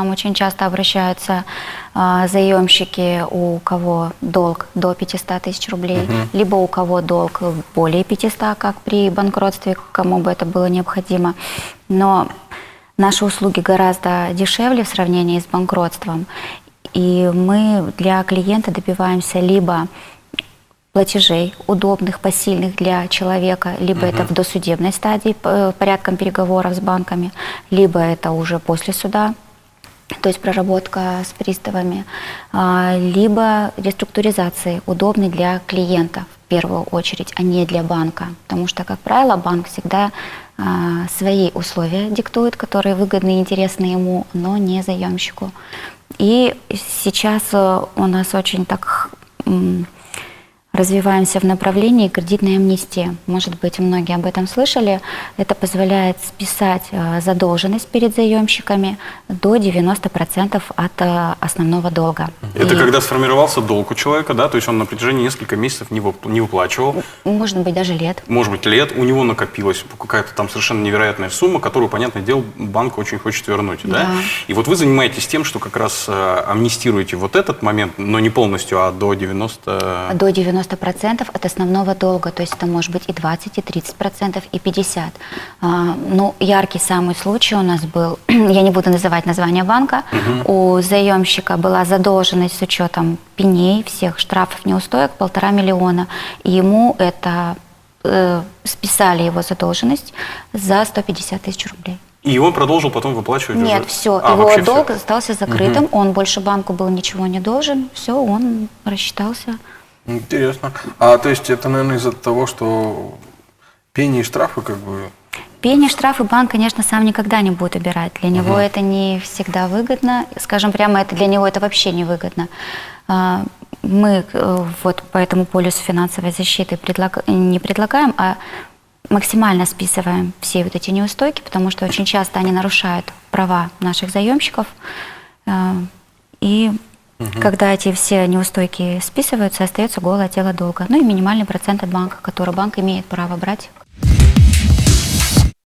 Нам очень часто обращаются заемщики, у кого долг до 500 тысяч рублей, либо у кого долг более 500, как при банкротстве, кому бы это было необходимо. Но наши услуги гораздо дешевле в сравнении с банкротством, и мы для клиента добиваемся либо платежей, удобных, посильных для человека, либо это в досудебной стадии порядком переговоров с банками, либо это уже после суда, то есть проработка с приставами, либо реструктуризации, удобной для клиента в первую очередь, а не для банка. Потому что, как правило, банк всегда свои условия диктует, которые выгодны и интересны ему, но не заемщику. И сейчас у нас очень так развиваемся в направлении кредитной амнистии. Может быть, многие об этом слышали. Это позволяет списать задолженность перед заемщиками до 90% от основного долга. Это когда сформировался долг у человека, да? То есть он на протяжении нескольких месяцев не выплачивал. Может быть, даже лет. Может быть, лет. У него накопилась какая-то там совершенно невероятная сумма, которую, понятное дело, банк очень хочет вернуть, да? И вот вы занимаетесь тем, что как раз амнистируете вот этот момент, но не полностью, а до 90%. До 90% от основного долга, то есть это может быть и 20, и 30%, и 50%. Ну, яркий самый случай у нас был, я не буду называть название банка, у заемщика была задолженность с учетом пеней, всех штрафов, неустоек, 1,5 миллиона, и ему это списали его задолженность за 150 тысяч рублей. И он продолжил потом выплачивать уже? Нет, все, его долг остался закрытым, он больше банку был ничего не должен, все, он рассчитался. Интересно. А то есть это, наверное, из-за того, что пени и штрафы как бы... Пени, штрафы банк, конечно, сам никогда не будет убирать. Для него это не всегда выгодно. Скажем прямо, для него это вообще не выгодно. Мы вот по этому полюсу финансовой защиты не предлагаем, а максимально списываем все вот эти неустойки, потому что очень часто они нарушают права наших заемщиков. И когда эти все неустойки списываются, остается голое тело долга. Ну и минимальный процент от банка, который банк имеет право брать.